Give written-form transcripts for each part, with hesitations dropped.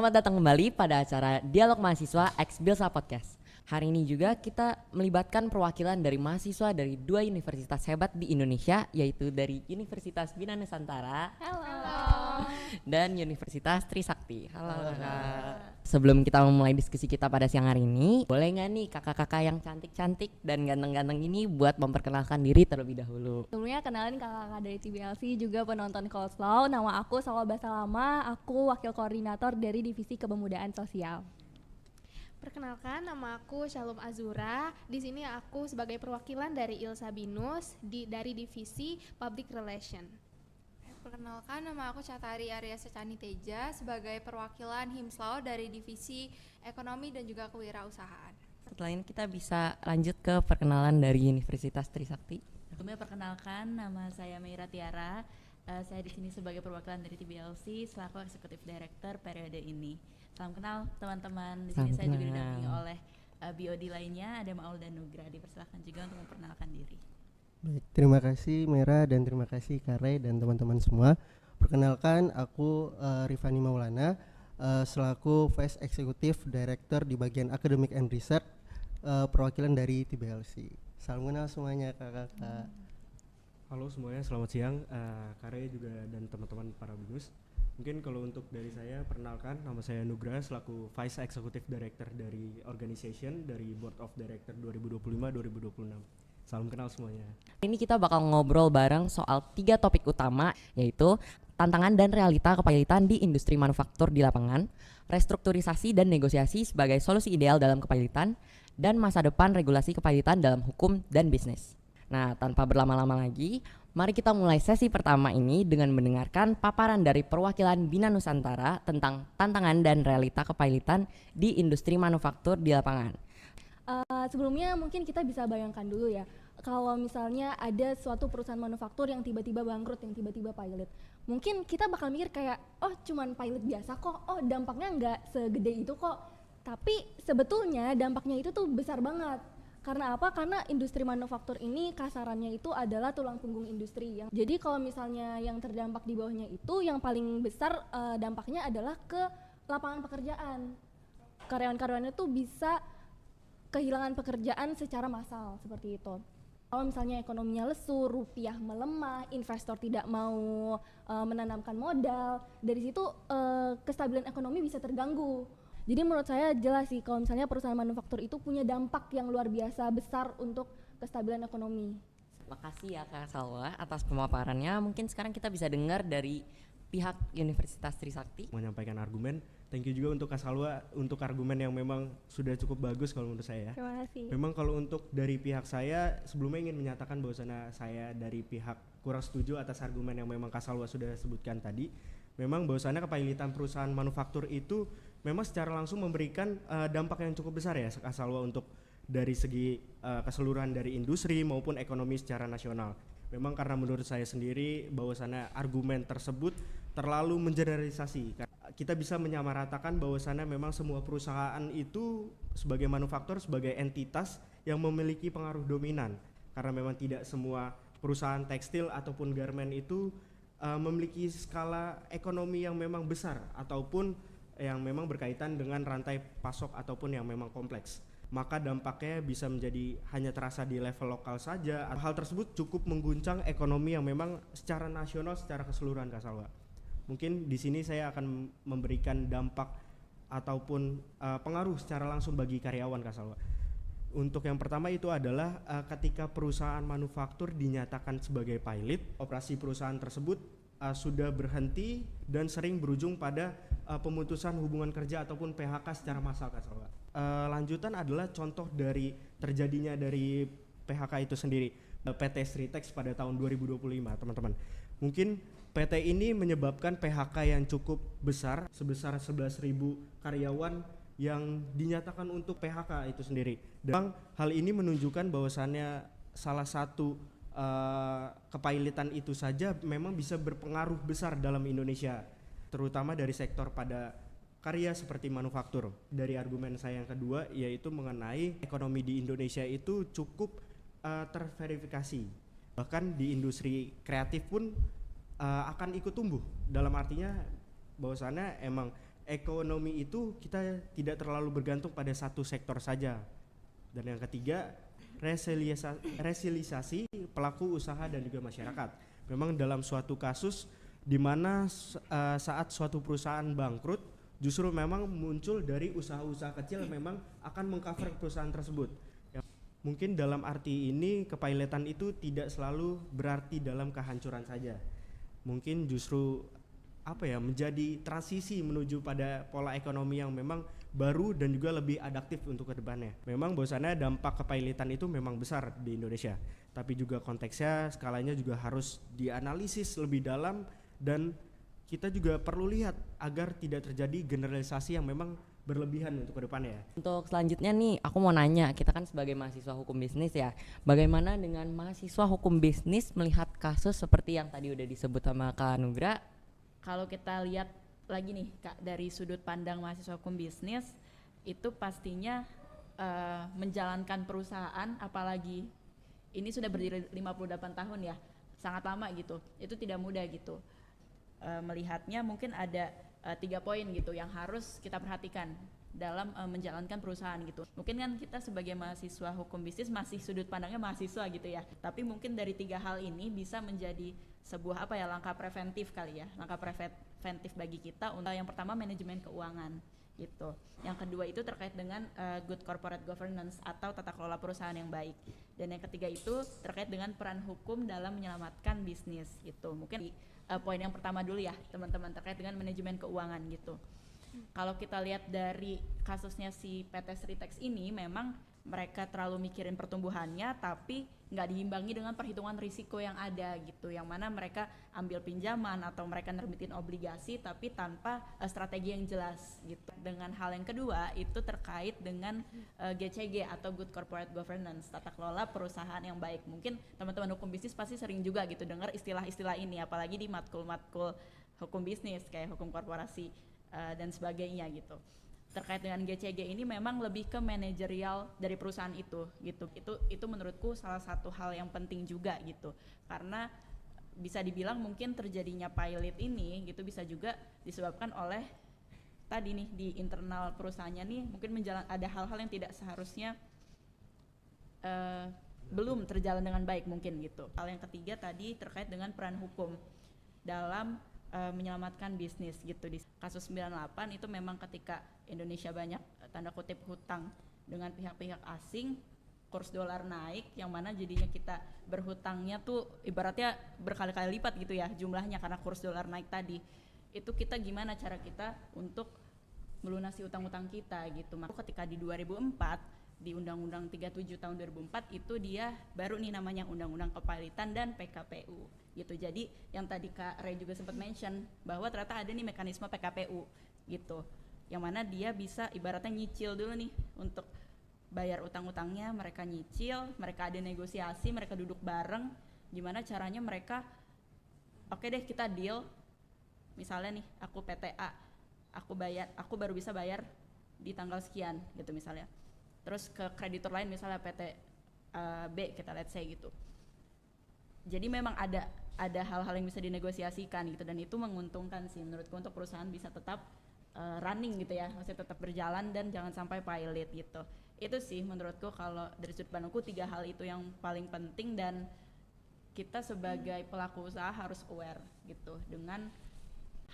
Selamat datang kembali pada acara Dialog Mahasiswa X Bilsa Podcast. Hari ini juga kita melibatkan perwakilan dari mahasiswa dari dua universitas hebat di Indonesia, yaitu dari Universitas Bina Nusantara dan Universitas Trisakti. Halo kakak. Sebelum kita memulai diskusi kita pada siang hari ini, boleh nggak nih kakak-kakak yang cantik-cantik dan ganteng-ganteng ini buat memperkenalkan diri terlebih dahulu? Sebelumnya kenalin kakak-kakak dari TBLC, juga penonton Coleslaw. Nama aku Salwa Basalama, aku wakil koordinator dari Divisi Kepemudaan Sosial. Perkenalkan, nama aku Shalom Azura. Di sini aku sebagai perwakilan dari Ilsa Binus dari Divisi Public Relation. Perkenalkan, nama aku Catari Arya Secani Teja sebagai perwakilan Himslaw dari Divisi Ekonomi dan juga Kewirausahaan. Setelah ini kita bisa lanjut ke perkenalan dari Universitas Trisakti. Sebelumnya perkenalkan, nama saya Meira Tiara. Saya di sini sebagai perwakilan dari TBLC selaku Eksekutif Director periode ini. Salam kenal teman-teman. Di sini saya juga didampingi oleh BOD lainnya, ada Maul dan Nugra. Dipersilakan juga untuk memperkenalkan diri. Baik, terima kasih Mera dan terima kasih Kare dan teman-teman semua. Perkenalkan, aku Rifani Maulana selaku Vice Executive Director di bagian Academic and Research, perwakilan dari TBLC. Salam kenal semuanya kakak-kakak. Halo semuanya, selamat siang. Kare juga dan teman-teman para binus. Mungkin kalau untuk dari saya, perkenalkan nama saya Nugra selaku Vice Executive Director dari Organization dari Board of Director 2025-2026. Salam kenal semuanya. Ini kita bakal ngobrol bareng soal 3 topik utama, yaitu tantangan dan realita kepailitan di industri manufaktur di lapangan, restrukturisasi dan negosiasi sebagai solusi ideal dalam kepailitan, dan masa depan regulasi kepailitan dalam hukum dan bisnis. Nah, tanpa berlama-lama lagi, mari kita mulai sesi pertama ini dengan mendengarkan paparan dari perwakilan Bina Nusantara tentang tantangan dan realita kepailitan di industri manufaktur di lapangan. Sebelumnya mungkin kita bisa bayangkan dulu ya, kalau misalnya ada suatu perusahaan manufaktur yang tiba-tiba bangkrut, yang tiba-tiba pilot, mungkin kita bakal mikir kayak, oh cuman pilot biasa kok, oh dampaknya nggak segede itu kok. Tapi sebetulnya dampaknya itu tuh besar banget. Karena apa? Karena industri manufaktur ini kasarannya itu adalah tulang punggung industri. Jadi kalau misalnya yang terdampak di bawahnya itu, yang paling besar dampaknya adalah ke lapangan pekerjaan. Karyawan-karyawannya tuh bisa kehilangan pekerjaan secara massal seperti itu. Kalau misalnya ekonominya lesu, rupiah melemah, investor tidak mau menanamkan modal, dari situ kestabilan ekonomi bisa terganggu. Jadi menurut saya jelas sih kalau misalnya perusahaan manufaktur itu punya dampak yang luar biasa besar untuk kestabilan ekonomi. Makasih ya Kak Salwa atas pemaparannya. Mungkin sekarang kita bisa dengar dari pihak Universitas Trisakti Menyampaikan argumen. Thank you juga untuk Kak Salwa untuk argumen yang memang sudah cukup bagus kalau menurut saya. Terima kasih. Memang kalau untuk dari pihak saya, sebelumnya ingin menyatakan bahwasanya saya dari pihak kurang setuju atas argumen yang memang Kak Salwa sudah sebutkan tadi. Memang bahwasanya kepailitan perusahaan manufaktur itu memang secara langsung memberikan dampak yang cukup besar ya Kak Salwa untuk dari segi keseluruhan dari industri maupun ekonomi secara nasional. Memang karena menurut saya sendiri bahwasanya argumen tersebut terlalu mengeneralisasi. Kita bisa menyamaratakan bahwasanya memang semua perusahaan itu sebagai manufaktur, sebagai entitas yang memiliki pengaruh dominan. Karena memang tidak semua perusahaan tekstil ataupun garmen itu memiliki skala ekonomi yang memang besar ataupun yang memang berkaitan dengan rantai pasok ataupun yang memang kompleks. Maka dampaknya bisa menjadi hanya terasa di level lokal saja. Hal tersebut cukup mengguncang ekonomi yang memang secara nasional, secara keseluruhan Kak Salwa. Mungkin di sini saya akan memberikan dampak ataupun pengaruh secara langsung bagi karyawan Kak Salwa. Untuk yang pertama itu adalah ketika perusahaan manufaktur dinyatakan sebagai pilot, operasi perusahaan tersebut sudah berhenti dan sering berujung pada pemutusan hubungan kerja ataupun PHK secara massal Kak Salwa. Lanjutan adalah contoh dari terjadinya dari PHK itu sendiri, PT Sritex pada tahun 2025 teman-teman. Mungkin PT ini menyebabkan PHK yang cukup besar sebesar 11.000 karyawan yang dinyatakan untuk PHK itu sendiri. Dan hal ini menunjukkan bahwasannya salah satu kepailitan itu saja memang bisa berpengaruh besar dalam Indonesia, terutama dari sektor pada karya seperti manufaktur. Dari argumen saya yang kedua yaitu mengenai ekonomi di Indonesia itu cukup terverifikasi. Bahkan di industri kreatif pun akan ikut tumbuh. Dalam artinya bahwasannya emang ekonomi itu kita tidak terlalu bergantung pada satu sektor saja. Dan yang ketiga, resiliasi pelaku usaha dan juga masyarakat. Memang dalam suatu kasus di mana saat suatu perusahaan bangkrut, justru memang muncul dari usaha-usaha kecil yang memang akan mengcover perusahaan tersebut. Mungkin dalam arti ini kepilotan itu tidak selalu berarti dalam kehancuran saja. Mungkin justru menjadi transisi menuju pada pola ekonomi yang memang baru dan juga lebih adaptif untuk kedepannya. Memang bahwasannya dampak kepilotan itu memang besar di Indonesia, tapi juga konteksnya, skalanya juga harus dianalisis lebih dalam, dan kita juga perlu lihat agar tidak terjadi generalisasi yang memang berlebihan untuk kedepannya. Untuk selanjutnya nih, aku mau nanya, kita kan sebagai mahasiswa hukum bisnis ya, bagaimana dengan mahasiswa hukum bisnis melihat kasus seperti yang tadi udah disebut sama Kak Nugra? Kalau kita lihat lagi nih Kak, dari sudut pandang mahasiswa hukum bisnis, itu pastinya menjalankan perusahaan, apalagi ini sudah berdiri 58 tahun ya, sangat lama gitu, itu tidak mudah gitu. Melihatnya mungkin ada 3 poin gitu yang harus kita perhatikan dalam menjalankan perusahaan gitu. Mungkin kan kita sebagai mahasiswa hukum bisnis masih sudut pandangnya mahasiswa gitu ya, tapi mungkin dari 3 hal ini bisa menjadi sebuah langkah preventif kali ya, langkah preventif bagi kita. Untuk yang pertama, manajemen keuangan gitu. Yang kedua itu terkait dengan good corporate governance atau tata kelola perusahaan yang baik. Dan yang ketiga itu terkait dengan peran hukum dalam menyelamatkan bisnis gitu. Mungkin poin yang pertama dulu ya teman-teman, terkait dengan manajemen keuangan gitu. Kalau kita lihat dari kasusnya si PT Sritex ini, memang mereka terlalu mikirin pertumbuhannya tapi nggak diimbangi dengan perhitungan risiko yang ada gitu, yang mana mereka ambil pinjaman atau mereka nerbitin obligasi tapi tanpa strategi yang jelas gitu. Dengan hal yang kedua itu terkait dengan GCG atau Good Corporate Governance, tata kelola perusahaan yang baik. Mungkin teman-teman hukum bisnis pasti sering juga gitu dengar istilah-istilah ini, apalagi di matkul-matkul hukum bisnis kayak hukum korporasi dan sebagainya gitu. Terkait dengan GCG ini memang lebih ke manajerial dari perusahaan itu gitu. Itu menurutku salah satu hal yang penting juga gitu. Karena bisa dibilang mungkin terjadinya pilot ini gitu bisa juga disebabkan oleh tadi nih di internal perusahaannya nih mungkin ada hal-hal yang tidak seharusnya belum terjalan dengan baik mungkin gitu. Hal yang ketiga tadi terkait dengan peran hukum dalam menyelamatkan bisnis gitu. Di kasus 98 itu memang ketika Indonesia banyak tanda kutip hutang dengan pihak-pihak asing, kurs dolar naik, yang mana jadinya kita berhutangnya tuh ibaratnya berkali-kali lipat gitu ya jumlahnya karena kurs dolar naik tadi. Itu kita gimana cara kita untuk melunasi utang-utang kita gitu. Maka ketika di 2004 di Undang-Undang 37 tahun 2004 itu dia baru nih namanya Undang-Undang Kepailitan dan PKPU gitu. Jadi yang tadi Kak Ray juga sempat mention bahwa ternyata ada nih mekanisme PKPU gitu, yang mana dia bisa ibaratnya nyicil dulu nih untuk bayar utang-utangnya, mereka nyicil, mereka ada negosiasi, mereka duduk bareng gimana caranya mereka oke deh kita deal, misalnya nih aku PTA, aku baru bisa bayar di tanggal sekian gitu misalnya. Terus ke kreditor lain misalnya PT B kita let's say gitu. Jadi memang ada hal-hal yang bisa dinegosiasikan gitu, dan itu menguntungkan sih menurutku untuk perusahaan bisa tetap running gitu ya, masih tetap berjalan dan jangan sampai pilot gitu. Itu sih menurutku kalau dari sudut pandangku 3 hal itu yang paling penting, dan kita sebagai pelaku usaha harus aware gitu dengan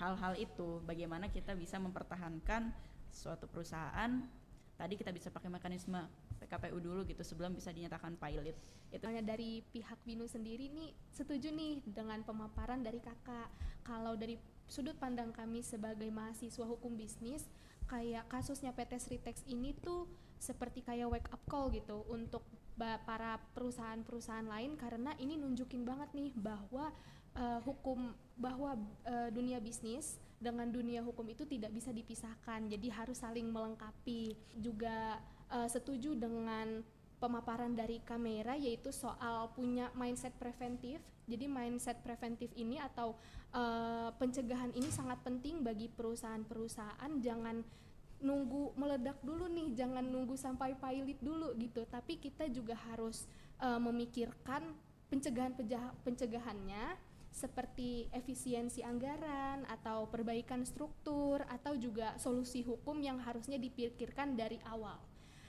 hal-hal itu. Bagaimana kita bisa mempertahankan suatu perusahaan. Tadi kita bisa pakai mekanisme PKPU dulu gitu sebelum bisa dinyatakan pilot. Itu hanya dari pihak BINU sendiri nih setuju nih dengan pemaparan dari kakak. Kalau dari sudut pandang kami sebagai mahasiswa hukum bisnis, kayak kasusnya PT Sritex ini tuh seperti kayak wake up call gitu untuk para perusahaan-perusahaan lain, karena ini nunjukin banget nih bahwa dunia bisnis dengan dunia hukum itu tidak bisa dipisahkan, jadi harus saling melengkapi. Juga setuju dengan pemaparan dari kamera, yaitu soal punya mindset preventif. Jadi mindset preventif ini atau pencegahan ini sangat penting bagi perusahaan-perusahaan. Jangan nunggu meledak dulu nih, jangan nunggu sampai pilot dulu gitu, tapi kita juga harus memikirkan pencegahannya seperti efisiensi anggaran atau perbaikan struktur atau juga solusi hukum yang harusnya dipikirkan dari awal.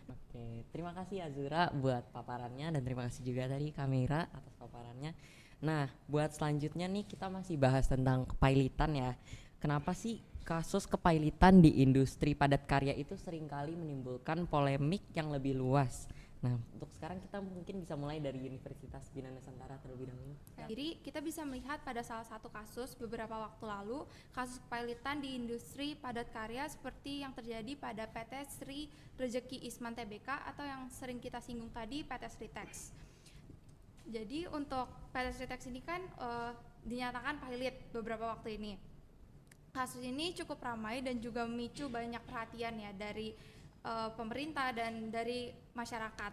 Oke, terima kasih Azura buat paparannya dan terima kasih juga tadi Kamera atas paparannya. Nah, buat selanjutnya nih kita masih bahas tentang kepailitan ya. Kenapa sih kasus kepailitan di industri padat karya itu seringkali menimbulkan polemik yang lebih luas? Nah, untuk sekarang kita mungkin bisa mulai dari Universitas Bina Nusantara terlebih dahulu. Jadi kita bisa melihat pada salah satu kasus beberapa waktu lalu, kasus kepailitan di industri padat karya seperti yang terjadi pada PT Sri Rejeki Isman Tbk atau yang sering kita singgung tadi PT Sritex. Jadi untuk PT Sritex ini kan dinyatakan pailit beberapa waktu ini. Kasus ini cukup ramai dan juga memicu banyak perhatian ya dari pemerintah dan dari masyarakat.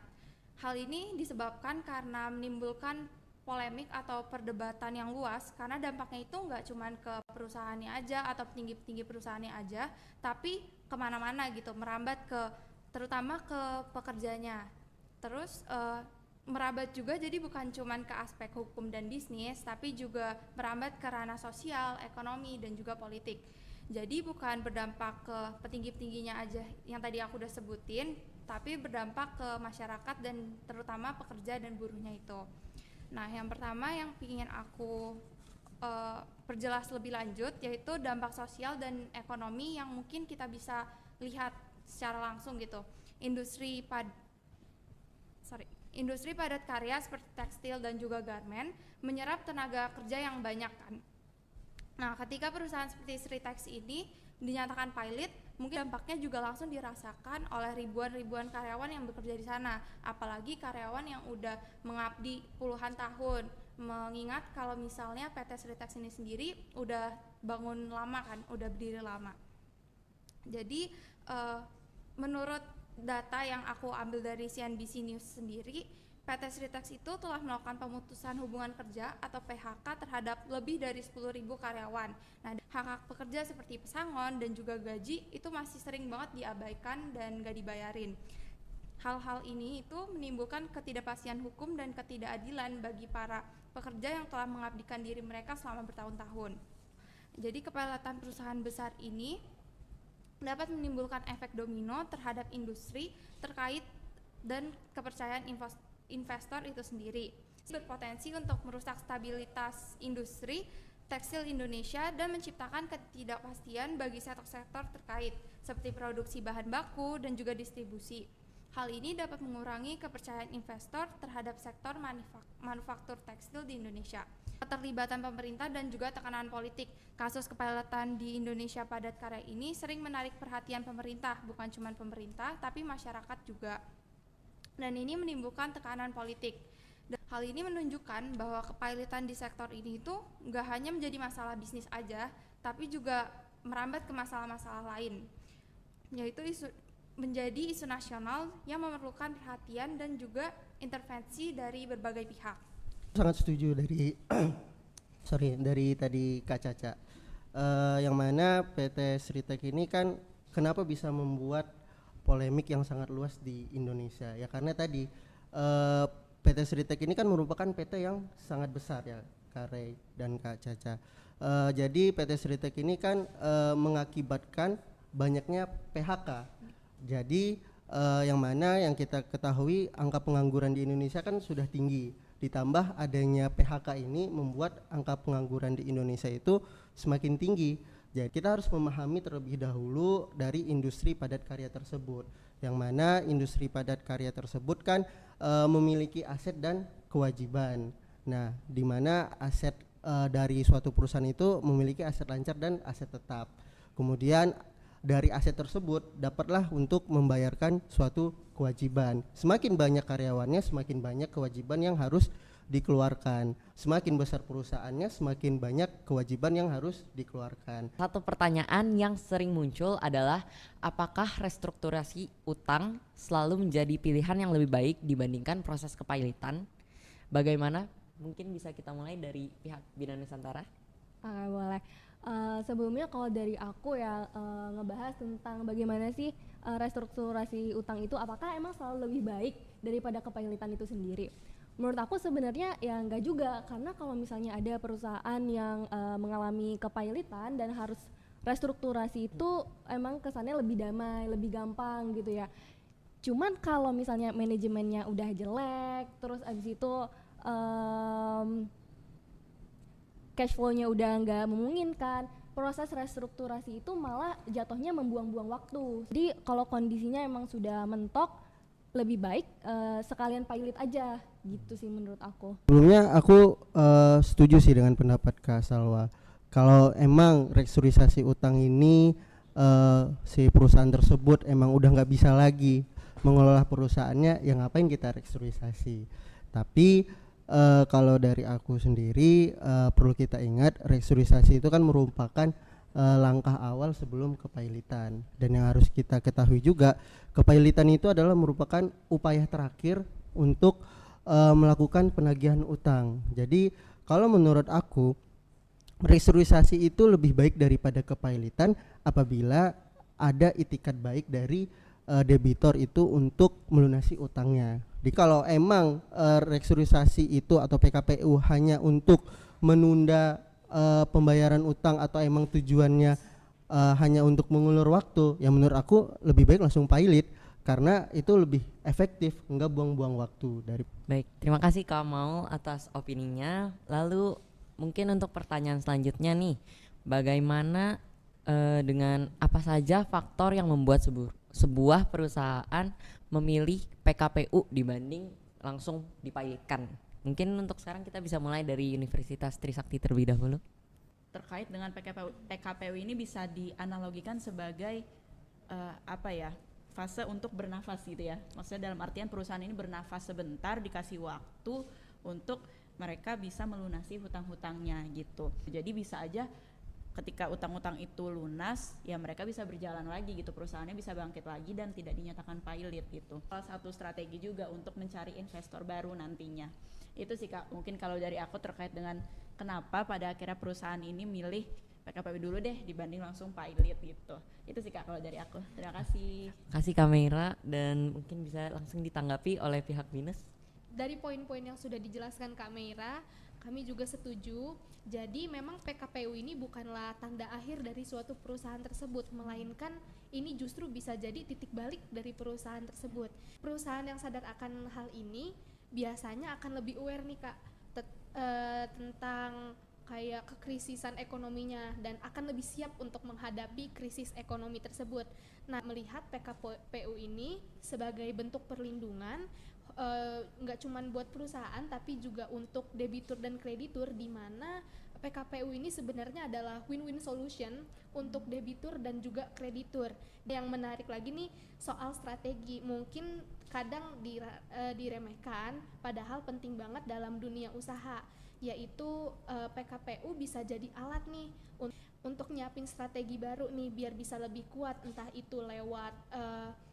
Hal ini disebabkan karena menimbulkan polemik atau perdebatan yang luas karena dampaknya itu nggak cuma ke perusahaannya aja atau petinggi-petinggi perusahaannya aja, tapi kemana-mana gitu, merambat terutama ke pekerjanya. Terus merambat juga jadi bukan cuma ke aspek hukum dan bisnis, tapi juga merambat ke ranah sosial, ekonomi dan juga politik. Jadi bukan berdampak ke petinggi-petingginya aja yang tadi aku udah sebutin, tapi berdampak ke masyarakat dan terutama pekerja dan buruhnya itu. Nah, yang pertama yang ingin aku perjelas lebih lanjut yaitu dampak sosial dan ekonomi yang mungkin kita bisa lihat secara langsung gitu. Industri padat karya seperti tekstil dan juga garmen menyerap tenaga kerja yang banyak kan. Nah, ketika perusahaan seperti Sritex ini dinyatakan pailit, mungkin dampaknya juga langsung dirasakan oleh ribuan karyawan yang bekerja di sana, apalagi karyawan yang udah mengabdi puluhan tahun. Mengingat kalau misalnya PT Sritex ini sendiri udah bangun lama kan, udah berdiri lama. Jadi menurut data yang aku ambil dari CNBC News sendiri, PT Sritex itu telah melakukan pemutusan hubungan kerja atau PHK terhadap lebih dari 10.000 karyawan. Nah, hak-hak pekerja seperti pesangon dan juga gaji itu masih sering banget diabaikan dan gak dibayarin. Hal-hal ini itu menimbulkan ketidakpastian hukum dan ketidakadilan bagi para pekerja yang telah mengabdikan diri mereka selama bertahun-tahun. Jadi kepailitan perusahaan besar ini dapat menimbulkan efek domino terhadap industri terkait dan kepercayaan investor itu sendiri, berpotensi untuk merusak stabilitas industri tekstil Indonesia dan menciptakan ketidakpastian bagi sektor-sektor terkait seperti produksi bahan baku dan juga distribusi. Hal ini dapat mengurangi kepercayaan investor terhadap sektor manufaktur tekstil di Indonesia. Keterlibatan pemerintah dan juga tekanan politik. Kasus kepailitan di Indonesia padat karya ini sering menarik perhatian pemerintah, bukan cuma pemerintah tapi masyarakat juga. Dan ini menimbulkan tekanan politik. Dan hal ini menunjukkan bahwa kepailitan di sektor ini itu nggak hanya menjadi masalah bisnis aja, tapi juga merambat ke masalah-masalah lain, yaitu menjadi isu nasional yang memerlukan perhatian dan juga intervensi dari berbagai pihak. Sangat setuju dari dari tadi Kak Caca, yang mana PT Sritex ini kan kenapa bisa membuat polemik yang sangat luas di Indonesia ya, karena tadi PT Sritex ini kan merupakan PT yang sangat besar ya Kak Rey dan Kak Caca. Jadi PT Sritex ini kan mengakibatkan banyaknya PHK. Jadi yang mana yang kita ketahui angka pengangguran di Indonesia kan sudah tinggi, ditambah adanya PHK ini membuat angka pengangguran di Indonesia itu semakin tinggi. Jadi kita harus memahami terlebih dahulu dari industri padat karya tersebut, yang mana industri padat karya tersebut kan memiliki aset dan kewajiban. Nah, di mana aset dari suatu perusahaan itu memiliki aset lancar dan aset tetap. Kemudian dari aset tersebut dapatlah untuk membayarkan suatu kewajiban. Semakin banyak karyawannya, semakin banyak kewajiban yang harus dikeluarkan. Semakin besar perusahaannya, semakin banyak kewajiban yang harus dikeluarkan. Satu pertanyaan yang sering muncul adalah apakah restrukturasi utang selalu menjadi pilihan yang lebih baik dibandingkan proses kepailitan? Bagaimana? Mungkin bisa kita mulai dari pihak Bina Nusantara. Boleh. Sebelumnya kalau dari aku ya ngebahas tentang bagaimana sih restrukturasi utang itu, apakah emang selalu lebih baik daripada kepailitan itu sendiri. Menurut aku sebenarnya ya enggak juga, karena kalau misalnya ada perusahaan yang mengalami kepailitan dan harus restrukturasi itu emang kesannya lebih damai, lebih gampang gitu ya. Cuman kalau misalnya manajemennya udah jelek, terus abis itu cash flow-nya udah nggak memungkinkan, proses restrukturasi itu malah jatuhnya membuang-buang waktu. Jadi kalau kondisinya emang sudah mentok, lebih baik sekalian pilot aja gitu sih menurut aku. Sebelumnya aku setuju sih dengan pendapat Kak Salwa. Kalau emang restrukturisasi utang ini si perusahaan tersebut emang udah nggak bisa lagi mengelola perusahaannya, ya ngapain kita restrukturisasi. Tapi kalau dari aku sendiri perlu kita ingat, restrukturisasi itu kan merupakan langkah awal sebelum kepailitan. Dan yang harus kita ketahui juga, kepailitan itu adalah merupakan upaya terakhir untuk melakukan penagihan utang. Jadi kalau menurut aku, restrukturisasi itu lebih baik daripada kepailitan apabila ada itikat baik dari debitor itu untuk melunasi utangnya. Jadi kalau emang restrukturisasi itu atau PKPU hanya untuk menunda pembayaran utang atau emang tujuannya hanya untuk mengulur waktu, ya menurut aku lebih baik langsung pilot, karena itu lebih efektif, enggak buang-buang waktu dari. Baik, terima kasih Kak Maul atas opininya. Lalu mungkin untuk pertanyaan selanjutnya nih, bagaimana dengan apa saja faktor yang membuat sebuah perusahaan memilih PKPU dibanding langsung dipilotkan? Mungkin untuk sekarang kita bisa mulai dari Universitas Trisakti terlebih dahulu. Terkait dengan PKPU ini bisa dianalogikan sebagai fase untuk bernafas gitu ya. Maksudnya dalam artian perusahaan ini bernafas sebentar, dikasih waktu untuk mereka bisa melunasi hutang-hutangnya gitu. Jadi bisa aja ketika utang-utang itu lunas, ya mereka bisa berjalan lagi gitu, perusahaannya bisa bangkit lagi dan tidak dinyatakan pilot gitu. Salah satu strategi juga untuk mencari investor baru nantinya. Itu sih Kak, mungkin kalau dari aku terkait dengan kenapa pada akhirnya perusahaan ini milih PKPU dulu deh dibanding langsung pilot gitu. Itu sih Kak kalau dari aku. Terima kasih. Kasih kamera dan mungkin bisa langsung ditanggapi oleh pihak BINUS. Dari poin-poin yang sudah dijelaskan Kak Meira, kami juga setuju. Jadi memang PKPU ini bukanlah tanda akhir dari suatu perusahaan tersebut, melainkan ini justru bisa jadi titik balik dari perusahaan tersebut. Perusahaan yang sadar akan hal ini biasanya akan lebih aware nih Kak tentang kayak kekrisisan ekonominya dan akan lebih siap untuk menghadapi krisis ekonomi tersebut. Nah, melihat PKPU ini sebagai bentuk perlindungan nggak cuma buat perusahaan tapi juga untuk debitur dan kreditur, di mana PKPU ini sebenarnya adalah win-win solution untuk debitur dan juga kreditur. Yang menarik lagi nih soal strategi, mungkin kadang diremehkan padahal penting banget dalam dunia usaha, yaitu PKPU bisa jadi alat nih untuk nyiapin strategi baru nih biar bisa lebih kuat, entah itu lewat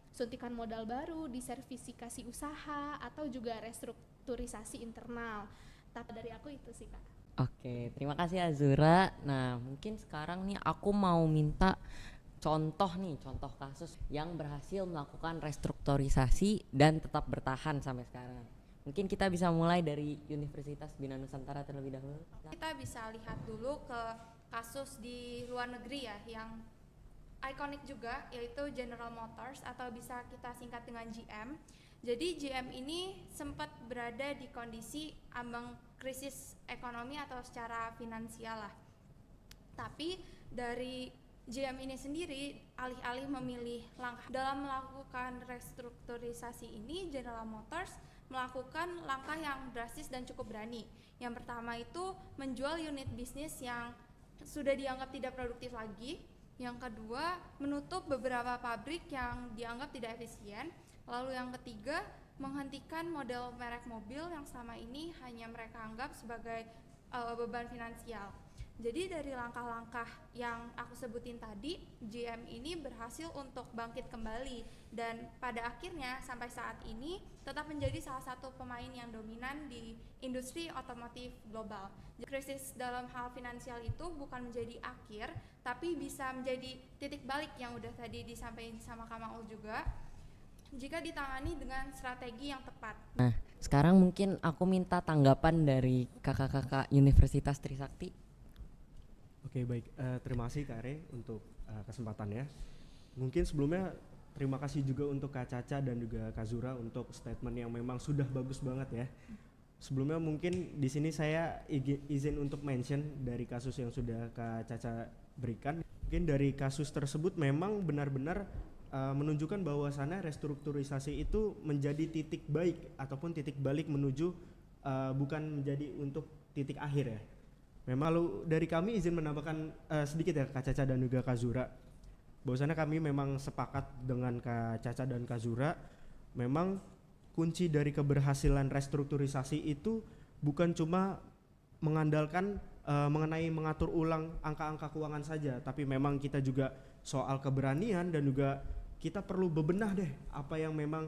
suntikan modal baru, disertifikasi usaha, atau juga restrukturisasi internal. Tapi dari aku itu sih Kak. Oke, terima kasih Azura. Nah, mungkin sekarang nih aku mau minta contoh kasus yang berhasil melakukan restrukturisasi dan tetap bertahan sampai sekarang. Mungkin kita bisa mulai dari Universitas Bina Nusantara terlebih dahulu. Kita bisa lihat dulu ke kasus di luar negeri ya, yang ikonik juga, yaitu General Motors atau bisa kita singkat dengan GM. Jadi GM ini sempat berada di kondisi ambang krisis ekonomi atau secara finansial lah. Tapi dari GM ini sendiri alih-alih memilih langkah dalam melakukan restrukturisasi ini, General Motors melakukan langkah yang drastis dan cukup berani. Yang pertama itu menjual unit bisnis yang sudah dianggap tidak produktif lagi. Yang kedua, menutup beberapa pabrik yang dianggap tidak efisien. Lalu yang ketiga, menghentikan model merek mobil yang selama ini hanya mereka anggap sebagai beban finansial. Jadi dari langkah-langkah yang aku sebutin tadi, GM ini berhasil untuk bangkit kembali dan pada akhirnya sampai saat ini tetap menjadi salah satu pemain yang dominan di industri otomotif global. Krisis dalam hal finansial itu bukan menjadi akhir, tapi bisa menjadi titik balik yang udah tadi disampaikan sama Kak Maul juga, jika ditangani dengan strategi yang tepat. Nah, Sekarang mungkin aku minta tanggapan dari kakak-kakak Universitas Trisakti. Oke, baik. Terima kasih Kak Re untuk kesempatannya. Mungkin sebelumnya terima kasih juga untuk Kak Caca dan juga Kak Zura untuk statement yang memang sudah bagus banget ya. Sebelumnya mungkin di sini saya izin untuk mention dari kasus yang sudah Kak Caca berikan. Mungkin dari kasus tersebut memang benar-benar menunjukkan bahwasannya restrukturisasi itu menjadi titik baik ataupun titik balik menuju bukan menjadi untuk titik akhir ya. Memang lalu dari kami izin menambahkan sedikit ya Kak Caca dan juga Kak Zura. Bahwasannya kami memang sepakat dengan Kak Caca dan Kak Zura, memang kunci dari keberhasilan restrukturisasi itu bukan cuma mengandalkan mengenai mengatur ulang angka-angka keuangan saja, tapi memang kita juga soal keberanian dan juga kita perlu bebenah deh apa yang memang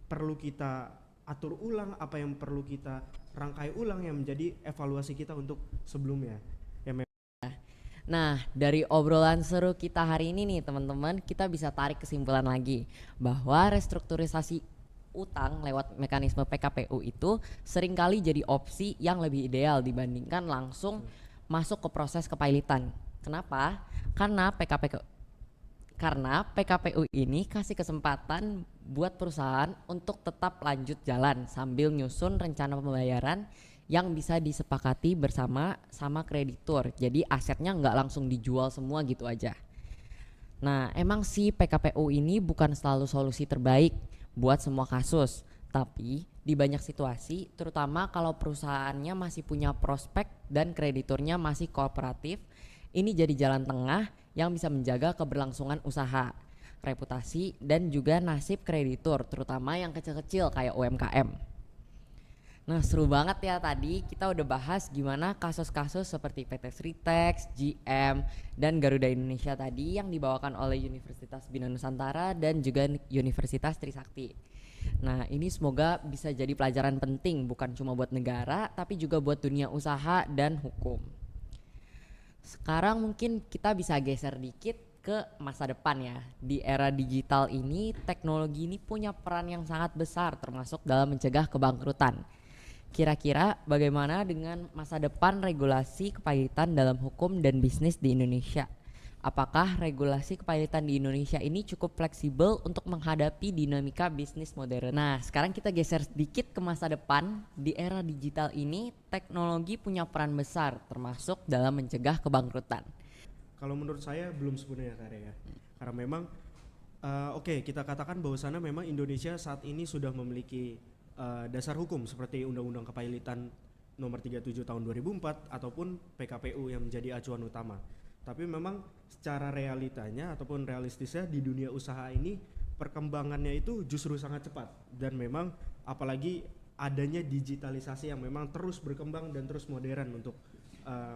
perlu kita atur ulang, apa yang perlu kita rangkai ulang yang menjadi evaluasi kita untuk sebelumnya. Nah, dari obrolan seru kita hari ini nih teman-teman, kita bisa tarik kesimpulan lagi bahwa restrukturisasi utang lewat mekanisme PKPU itu seringkali jadi opsi yang lebih ideal dibandingkan langsung masuk ke proses kepailitan. Kenapa? Karena PKPU ini kasih kesempatan buat perusahaan untuk tetap lanjut jalan sambil nyusun rencana pembayaran yang bisa disepakati bersama sama kreditur. Jadi asetnya nggak langsung dijual semua gitu aja. Nah, emang sih PKPU ini bukan selalu solusi terbaik buat semua kasus, tapi di banyak situasi, terutama kalau perusahaannya masih punya prospek dan krediturnya masih kooperatif, ini jadi jalan tengah yang bisa menjaga keberlangsungan usaha, reputasi, dan juga nasib kreditur, terutama yang kecil-kecil kayak UMKM. Nah, seru banget ya tadi kita udah bahas gimana kasus-kasus seperti PT Sritex, GM, dan Garuda Indonesia tadi yang dibawakan oleh Universitas Bina Nusantara dan juga Universitas Trisakti. Nah, ini semoga bisa jadi pelajaran penting bukan cuma buat negara tapi juga buat dunia usaha dan hukum. Sekarang mungkin kita bisa geser dikit ke masa depan ya. Di era digital ini teknologi ini punya peran yang sangat besar termasuk dalam mencegah kebangkrutan. Kira-kira bagaimana dengan masa depan regulasi kepailitan dalam hukum dan bisnis di Indonesia? Apakah regulasi kepailitan di Indonesia ini cukup fleksibel untuk menghadapi dinamika bisnis modern? Nah, sekarang kita geser sedikit ke masa depan. Di era digital ini, teknologi punya peran besar termasuk dalam mencegah kebangkrutan. Kalau menurut saya belum sepenuhnya ya. Karena memang kita katakan bahwasannya memang Indonesia saat ini sudah memiliki dasar hukum seperti Undang-Undang Kepailitan Nomor 37 Tahun 2004 ataupun PKPU yang menjadi acuan utama. Tapi memang secara realitanya ataupun realistisnya di dunia usaha ini perkembangannya itu justru sangat cepat dan memang apalagi adanya digitalisasi yang memang terus berkembang dan terus modern untuk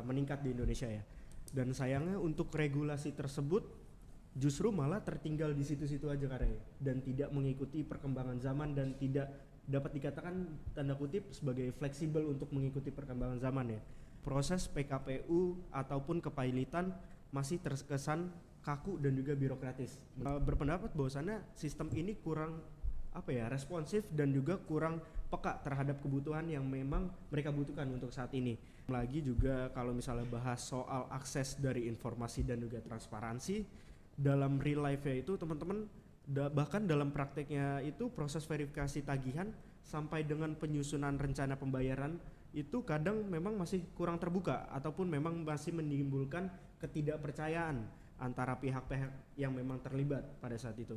meningkat di Indonesia ya. Dan sayangnya untuk regulasi tersebut justru malah tertinggal di situ-situ aja karena dan tidak mengikuti perkembangan zaman dan tidak dapat dikatakan tanda kutip sebagai fleksibel untuk mengikuti perkembangan zaman ya. Proses PKPU ataupun kepailitan masih terkesan kaku dan juga birokratis. Berpendapat bahwasannya sistem ini kurang responsif dan juga kurang peka terhadap kebutuhan yang memang mereka butuhkan untuk saat ini. Lagi juga kalau misalnya bahas soal akses dari informasi dan juga transparansi dalam real life-nya itu teman-teman bahkan dalam prakteknya itu proses verifikasi tagihan sampai dengan penyusunan rencana pembayaran itu kadang memang masih kurang terbuka ataupun memang masih menimbulkan ketidakpercayaan antara pihak-pihak yang memang terlibat pada saat itu.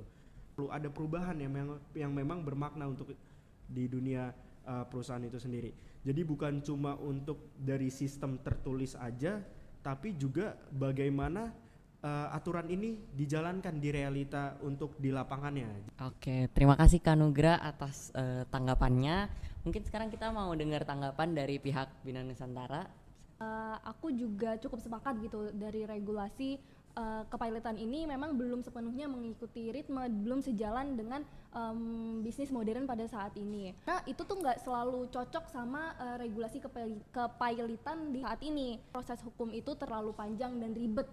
Perlu ada perubahan yang memang bermakna untuk di dunia perusahaan itu sendiri. Jadi bukan cuma untuk dari sistem tertulis aja, tapi juga bagaimana aturan ini dijalankan di realita untuk di lapangannya. Oke, terima kasih Kak Nugra atas tanggapannya. Mungkin sekarang kita mau dengar tanggapan dari pihak Bina Nusantara. Aku juga cukup sepakat gitu dari regulasi kepailitan ini memang belum sepenuhnya mengikuti ritme, belum sejalan dengan bisnis modern pada saat ini. Nah itu tuh nggak selalu cocok sama regulasi kepailitan di saat ini. Proses hukum itu terlalu panjang dan ribet.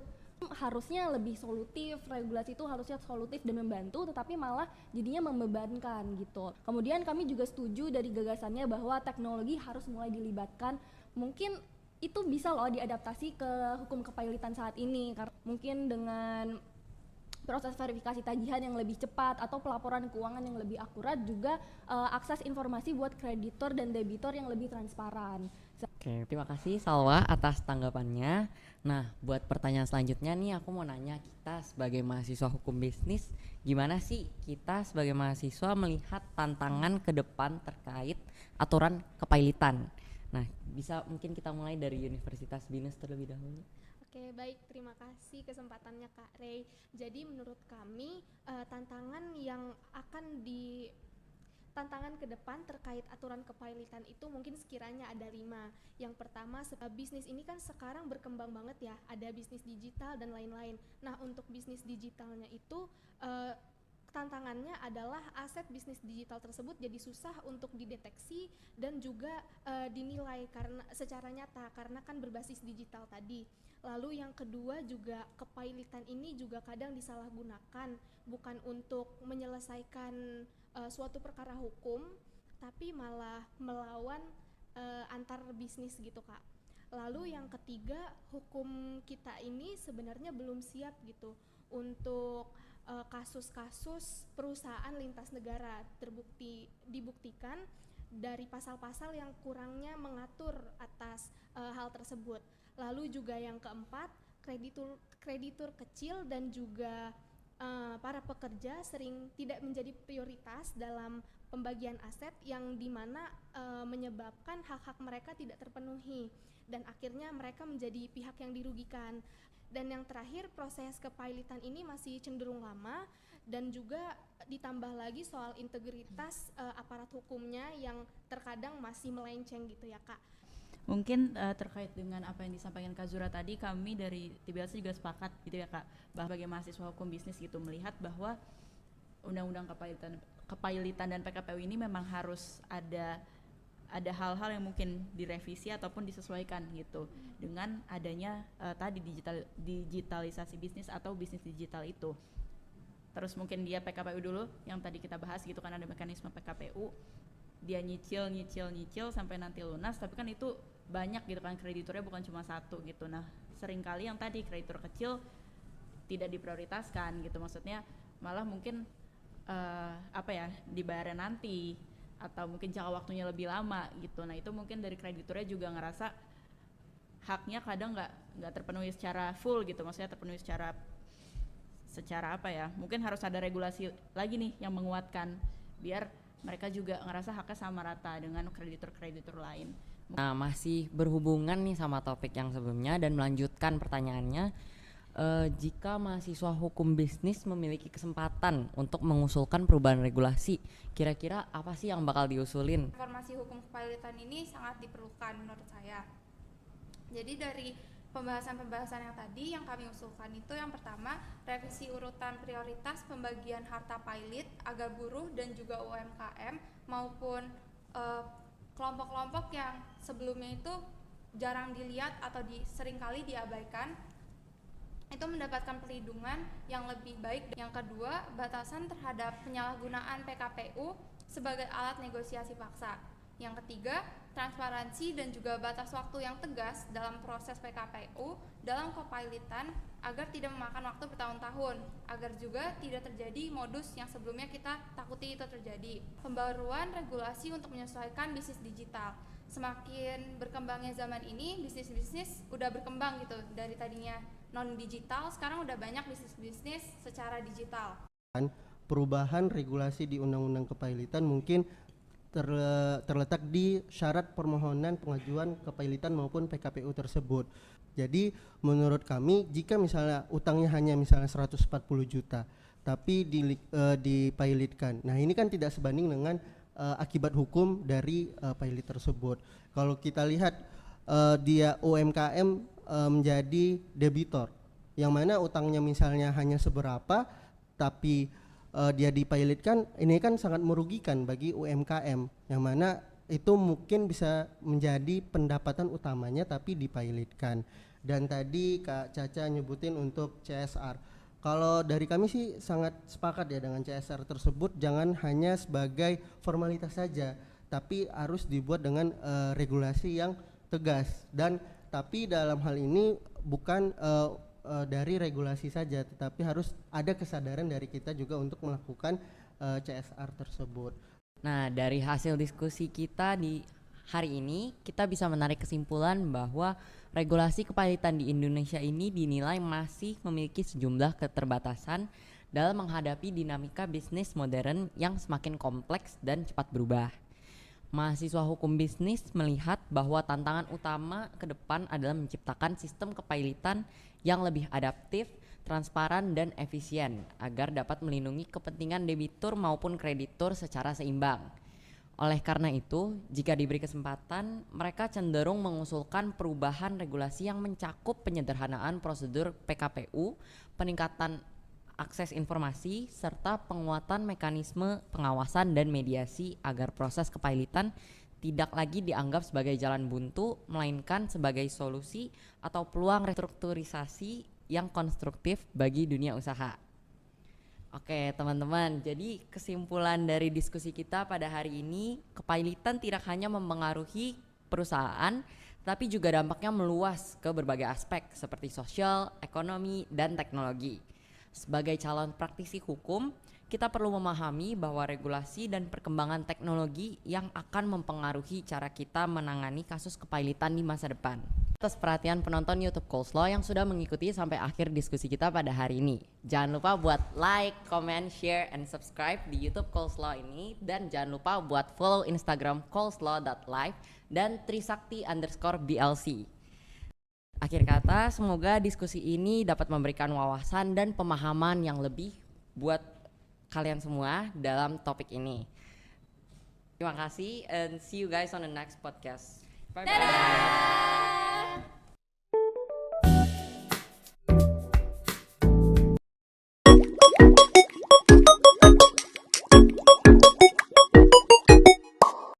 Harusnya lebih solutif, regulasi itu harusnya solutif dan membantu, tetapi malah jadinya membebankan gitu. Kemudian kami juga setuju dari gagasannya bahwa teknologi harus mulai dilibatkan. Mungkin itu bisa loh diadaptasi ke hukum kepailitan saat ini, karena mungkin dengan proses verifikasi tagihan yang lebih cepat atau pelaporan keuangan yang lebih akurat, juga akses informasi buat kreditor dan debitor yang lebih transparan. Oke, terima kasih Salwa atas tanggapannya. Nah, buat pertanyaan selanjutnya nih aku mau nanya, kita sebagai mahasiswa hukum bisnis, gimana sih kita sebagai mahasiswa melihat tantangan ke depan terkait aturan kepailitan? Nah, bisa mungkin kita mulai dari Universitas BINUS terlebih dahulu. Oke, baik, terima kasih kesempatannya Kak Rey. Jadi menurut kami tantangan ke depan terkait aturan kepailitan itu mungkin sekiranya ada 5. Yang pertama, bisnis ini kan sekarang berkembang banget ya, ada bisnis digital dan lain-lain. Nah, untuk bisnis digitalnya itu tantangannya adalah aset bisnis digital tersebut jadi susah untuk dideteksi dan juga dinilai karena secara nyata karena kan berbasis digital tadi. Lalu yang kedua juga kepailitan ini juga kadang disalahgunakan bukan untuk menyelesaikan suatu perkara hukum, tapi malah melawan antar bisnis gitu Kak. Lalu yang ketiga, hukum kita ini sebenarnya belum siap gitu untuk kasus-kasus perusahaan lintas negara dibuktikan dari pasal-pasal yang kurangnya mengatur atas hal tersebut. Lalu juga yang keempat, kreditur kecil dan juga para pekerja sering tidak menjadi prioritas dalam pembagian aset yang dimana menyebabkan hak-hak mereka tidak terpenuhi dan akhirnya mereka menjadi pihak yang dirugikan. Dan yang terakhir, proses kepailitan ini masih cenderung lama dan juga ditambah lagi soal integritas aparat hukumnya yang terkadang masih melenceng gitu ya Kak. Mungkin terkait dengan apa yang disampaikan Kak Zura tadi, kami dari TBLC juga sepakat gitu ya Kak, bahwa sebagai mahasiswa hukum bisnis gitu melihat bahwa undang-undang kepailitan dan PKPU ini memang harus ada hal-hal yang mungkin direvisi ataupun disesuaikan gitu dengan adanya tadi digitalisasi bisnis atau bisnis digital itu. Terus mungkin dia PKPU dulu yang tadi kita bahas gitu kan, ada mekanisme PKPU, dia nyicil sampai nanti lunas, tapi kan itu banyak gitu kan, krediturnya bukan cuma satu gitu. Nah, seringkali yang tadi kreditur kecil tidak diprioritaskan gitu, maksudnya malah mungkin dibayarnya nanti atau mungkin jangka waktunya lebih lama gitu. Nah, itu mungkin dari krediturnya juga ngerasa haknya kadang nggak terpenuhi secara full gitu, maksudnya terpenuhi secara mungkin harus ada regulasi lagi nih yang menguatkan biar mereka juga ngerasa haknya sama rata dengan kreditur-kreditur lain. Nah, masih berhubungan nih sama topik yang sebelumnya dan melanjutkan pertanyaannya, jika mahasiswa hukum bisnis memiliki kesempatan untuk mengusulkan perubahan regulasi, kira-kira apa sih yang bakal diusulin? Informasi hukum kepailitan ini sangat diperlukan menurut saya. Jadi dari pembahasan-pembahasan yang tadi yang kami usulkan itu, yang pertama, revisi urutan prioritas pembagian harta pailit agar buruh dan juga UMKM maupun kelompok-kelompok yang sebelumnya itu jarang dilihat atau seringkali diabaikan itu mendapatkan perlindungan yang lebih baik. Yang kedua, batasan terhadap penyalahgunaan PKPU sebagai alat negosiasi paksa. Yang ketiga, transparansi dan juga batas waktu yang tegas dalam proses PKPU dalam kepailitan agar tidak memakan waktu bertahun-tahun, agar juga tidak terjadi modus yang sebelumnya kita takuti itu terjadi. Pembaruan regulasi untuk menyesuaikan bisnis digital. Semakin berkembangnya zaman ini, bisnis-bisnis udah berkembang gitu, dari tadinya non digital sekarang udah banyak bisnis-bisnis secara digital. Perubahan regulasi di Undang-Undang Kepailitan mungkin terletak di syarat permohonan pengajuan kepailitan maupun PKPU tersebut. Jadi menurut kami, jika misalnya utangnya hanya misalnya 140 juta tapi dipailitkan, nah ini kan tidak sebanding dengan akibat hukum dari pailit tersebut. Kalau kita lihat dia UMKM menjadi debitor, yang mana utangnya misalnya hanya seberapa tapi dia dipailitkan, ini kan sangat merugikan bagi UMKM, yang mana itu mungkin bisa menjadi pendapatan utamanya tapi dipilotkan. Dan tadi Kak Caca nyebutin untuk CSR. Kalau dari kami sih sangat sepakat ya dengan CSR tersebut, jangan hanya sebagai formalitas saja, tapi harus dibuat dengan regulasi yang tegas. Dan tapi dalam hal ini bukan dari regulasi saja, tetapi harus ada kesadaran dari kita juga untuk melakukan CSR tersebut. Nah, dari hasil diskusi kita di hari ini, kita bisa menarik kesimpulan bahwa regulasi kepailitan di Indonesia ini dinilai masih memiliki sejumlah keterbatasan dalam menghadapi dinamika bisnis modern yang semakin kompleks dan cepat berubah. Mahasiswa hukum bisnis melihat bahwa tantangan utama ke depan adalah menciptakan sistem kepailitan yang lebih adaptif, transparan, dan efisien agar dapat melindungi kepentingan debitur maupun kreditur secara seimbang. Oleh karena itu, jika diberi kesempatan, mereka cenderung mengusulkan perubahan regulasi yang mencakup penyederhanaan prosedur PKPU, peningkatan akses informasi, serta penguatan mekanisme pengawasan dan mediasi agar proses kepailitan tidak lagi dianggap sebagai jalan buntu, melainkan sebagai solusi atau peluang restrukturisasi yang konstruktif bagi dunia usaha. Oke teman-teman, jadi kesimpulan dari diskusi kita pada hari ini, kepailitan tidak hanya mempengaruhi perusahaan, tapi juga dampaknya meluas ke berbagai aspek seperti sosial, ekonomi, dan teknologi. Sebagai calon praktisi hukum, kita perlu memahami bahwa regulasi dan perkembangan teknologi yang akan mempengaruhi cara kita menangani kasus kepailitan di masa depan. Atas perhatian penonton YouTube Coleslaw yang sudah mengikuti sampai akhir diskusi kita pada hari ini. Jangan lupa buat like, comment, share, and subscribe di YouTube Coleslaw ini. Dan jangan lupa buat follow Instagram coleslaw.live dan trisakti_blc. Akhir kata, semoga diskusi ini dapat memberikan wawasan dan pemahaman yang lebih buat kalian semua dalam topik ini. Terima kasih and see you guys on the next podcast. Bye-bye.